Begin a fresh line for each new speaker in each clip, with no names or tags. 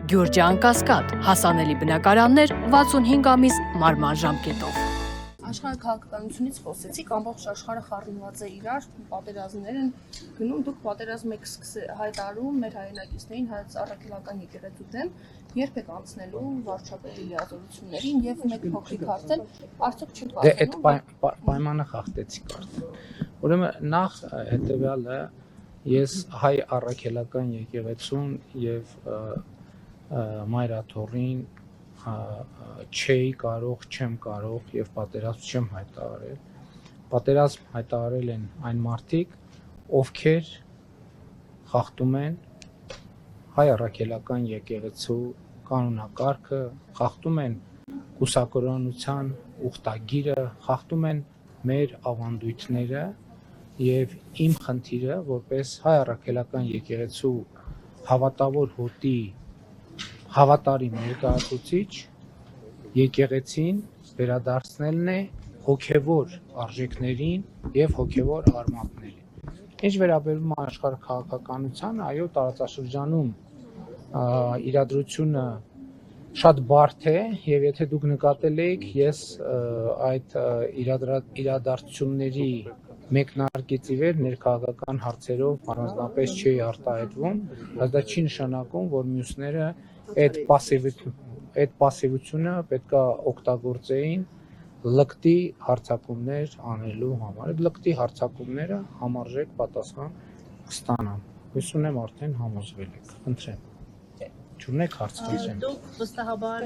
Գյուրջան Կասկադ, հասանելի բնակարաններ 65 ամիս մարման ժամկետով։
Աշխարհի քաղաքականությունից խոսեցիք, ամբողջ աշխարհը խառնված է իրար, պատերազմներ են գնում, դուք պատերազմ եք հայտարարում մեր հայրենակիցներին հայոց առաքելական եկեղեցու դեմ, երբ եք անցնելու վարչապետի լիազորություններին եւ մեկ փոքրիկ հարց էլ արդյոք չեք
վախենում։ Դե այդ պայմանը խախտեցիք արդեն։ Ուրեմն նախ հետեւյալը ես հայ առաքելական եկեղեցուն եւ մայրաթորին չեմ կարող եւ պատերազմ չեմ հայտարարել։ Պատերազմ հայտարարել են այն մարդիկ, ովքեր խախտում են հայ առաքելական եկեղեցու կանոնակարգը, խախտում են կուսակրոնության ուխտագիրը, խախտում են մեր ավանդույթները եւ իմ խնդիրը որպես հայ առաքելական եկեղեցու հավատավոր հոտի հավատարիմ ներկայացուցիչ եկեղեցին վերադարձնելն է հոգևոր արժեքներին եւ հոգևոր արմատներին։ Ինչ վերաբերում է աշխարհ քաղաքականությանը, այո, տարածաշրջանում իրադրությունը շատ բարդ է եւ եթե դուք նկատել եք, ես այդ իրադարձությունների մեկնարկից ի վեր ներքաղաքական հարցերով առանձնապես չի արտահայտվում, բայց դա չի նշանակում, որ մյուսները այդ պասիվությունը պետքա օգտագործեին լկտի հարձակումներ անելու համար։ Այդ լկտի հարձակումները համարժեք պատասխան կստանան։ Հույս ունեմ արդեն համոզվել եք։ Խնդրեմ։ Չունեք հարց կիսեմ։
Դուք վստահաբար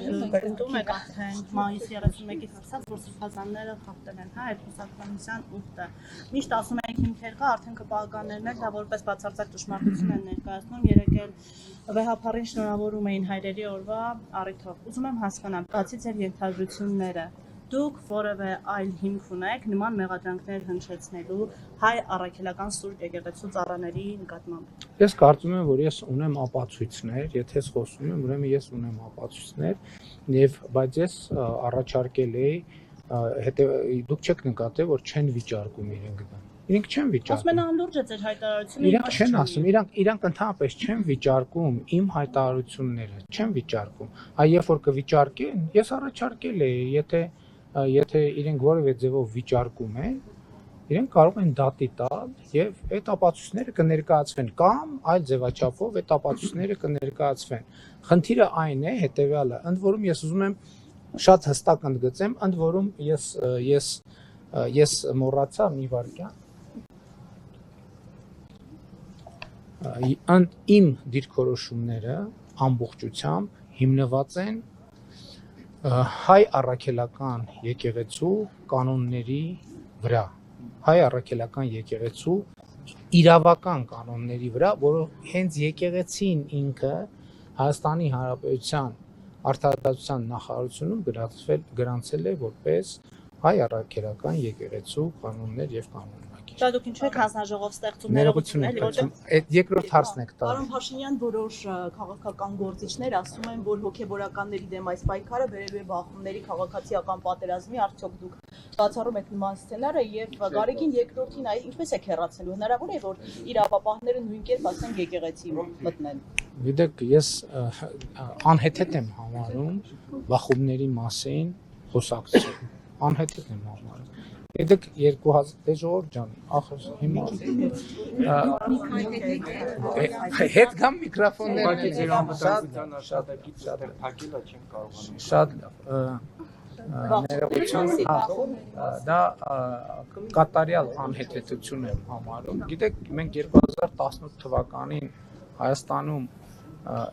ընդդում եք արդեն մայիսի 31-ից սկսած, որ սրբազանները խախտել են, հա, այդ կուսակցության ուխտը։ Միշտ ասում եք հիմքեր կա, արդեն ԿՊԱ-ականներն էլ դա որպես բացարձակ ճշմարտություն են ներկայացնում, երեկ էլ վեհապարին շնորհավորում էին հայրերի օրվա առիթով։ Ուզում եմ հասկանալ, բացի ձեր ենթադրությունները, դուք որևէ այլ հիմք ունեք նման մեղադրանքներ հնչեցնելու հայ առաքելական սուրբ եկեղեցու ծառաների նկատմամբ։
Ես կարծում եմ, որ ես ունեմ ապացույցներ, եթե ես խոսում եմ, ուրեմն ես ունեմ ապացույցներ, եւ բայց ես առաջարկել էի, դուք չեք նկատել, որ չեն վիճարկում իրենք դա։ Իրենք չեն վիճարկում։
Ասում են անլուրջ է ձեր հայտարարությունը։
Իրանք չեն ասում, իրանք ընդհանրապես չեն վիճարկում իմ հայտարարությունները, չեն վիճարկում։ Այ երբ որ կվիճարկեն, ես առաջարկել էի, եթե իրենք որևէ ձևով վիճարկում են, իրենք կարող են դատի տալ եւ այդ ապացույցները կներկայացվեն կամ այլ ձևաչափով այդ ապացույցները կներկայացվեն։ Խնդիրը այն է հետեւյալը, ընդ որում ես ուզում եմ շատ հստակ ընդգծեմ, ընդ որում ես մոռացա մի վարքյան իմ դիրքորոշումները ամբողջությամբ հիմնված են հայ առաքելական եկեղեցու կանոնների վրա, հայ առաքելական եկեղեցու իրավական կանոնների վրա, որը հենց եկեղեցին ինքը Հայաստանի Հանրապետության Արդարադատության նախարարությունում գրանցել է որպես հայ առաքելական եկեղեցու կանոններ եւ կանոնագիր։
Դա դուք ինչու եք հանձնաժողով ստեղծում
ներողություն եք խնդրում, այդ երկրորդ հարցն եք տալու։
Պարոն Փաշինյան, որոշ քաղաքական գործիչներ ասում են, որ հոգեբորականների դեմ այս պայքարը բերելու է բախումների քաղաքացիական պատերազմի, արդյոք դուք բացառում եք նման սցենարը եւ Գարեգին երկրորդին ինչպես եք հեռացնելու։ Հնարավոր է, որ իրավապահները նույն կերպ ասեն եկեղեցի մտնեն։
Գիտեք, ես անհեթեթ եմ համարում բախումների մասին խոսակցություն։ Անհեթեթ եմ համարում։ Գիտեք 2000 ժողովուրդ ջան, ախր հիմա հետ կամ միկրոֆոնները շատ
փակելա չեմ կարողանում։
Շատ ներողություն, դա կատարյալ անհեթեթություն եմ համարում։ Գիտեք, մենք 2018 թվականին Հայաստանում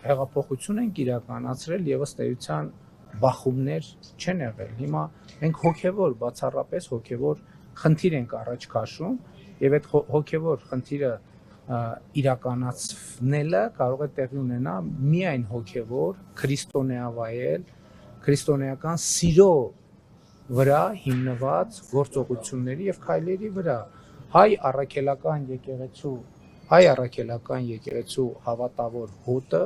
հեղափոխություն ենք իրականացրել եւ ըստ էության բախումներ չեն եղել։ Հիմա մենք հոգևոր, բացառապես հոգևոր խնդիր ենք առաջ քաշում եւ այդ հոգևոր խնդիրը իրականացնելը կարող է տեղի ունենալ միայն հոգևոր, քրիստոնեավայել, քրիստոնեական սիրո վրա հիմնված գործողությունների եւ քայլերի վրա։ Հայ առաքելական եկեղեցու հավատավոր հոտը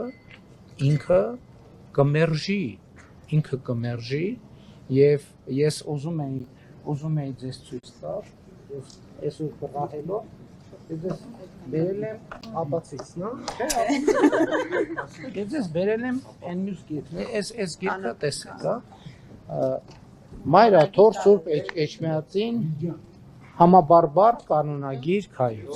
ինքը կմերժի եւ ես ուզում էի ձեզ ցույց տալ, այսօր կռահելով Ես բերել եմ ապացույց, նո՞։ Ես բերել եմ այն մյուս գիրքն, այս գիրքը տեսեք, հա։ Մայրա Թոր Սուրբ Էջմիածին համաբարբար կանոնագիր քայլից։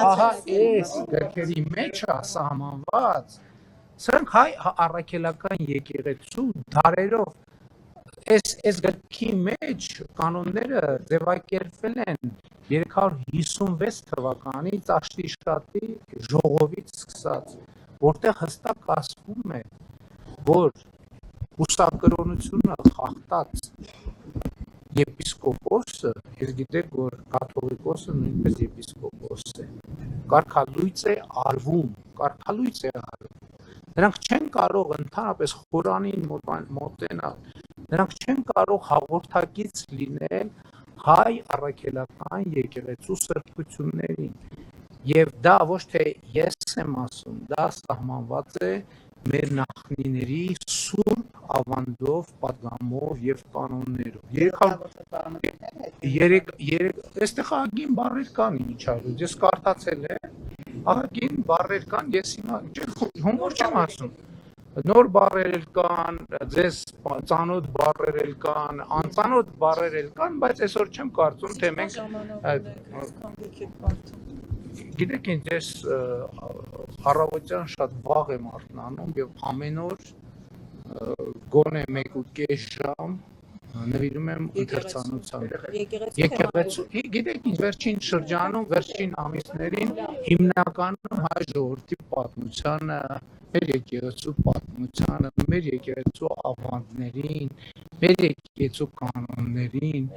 Ահա այս գրքերի մեջ է սահմանված, սրանք հայ առաքելական եկեղեցու դարերով այս գրքի մեջ կանոնները ձևակերպվել են 356 թվականից Աշտիշատի ժողովից սկսած, որտեղ հստակ ասվում է, որ ուսակրոնությունը խախտած եպիսկոպոսը, ես գիտեք, որ կաթողիկոսը նույնպես եպիսկոպոս է, կարգալույծ է արվում, նրանք չեն կարող ընդհանրապես Խորանին մոտենալ, նրանք չեն կարող հաղորդակից լինել հայ առաքելական եկեղեցու սրբություններին, եւ դա ոչ թե ես եմ ասում, դա սահմանված է մեր նախնիների սուրբ ավանդով, պատգամով եւ կանոններով։ Այստեղ ագին բառեր կան ինչ այլ, ես կարդացել եմ, ագին բառեր կան, ես հիմա հումոր չեմ ասում։ Նոր բառեր էլ կան, ձեզ ծանոթ բառեր էլ կան, անծանոթ բառեր էլ կան, բայց այսօր չեմ կարծում, թե մենք Գիտեք ինչ, ես առավոտյան շատ վաղ եմ արթնանում եւ ամեն օր գոնե 1.5 ժամ նվիրում եմ ընթերցանությանը։ Եկեղեցու, գիտեք ինչ, վերջին շրջանում, վերջին ամիսներին հիմնականում հայ ժողովրդի պատմությանը, մեր եկեղեցու պատմությանը, մեր եկեղեցու ավանդներին, մեր եկեղեցու կանոններին,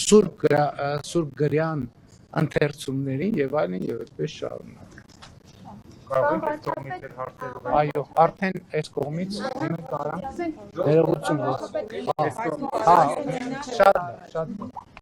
սուրբ գրյան ընթերցումներին եւ այլն եւ այդպես շարունակ։ Կարող եք կողմից հարցեր։ Այո, արդեն այս կողմից մենք կարանք ներողություն։ Հա, շատ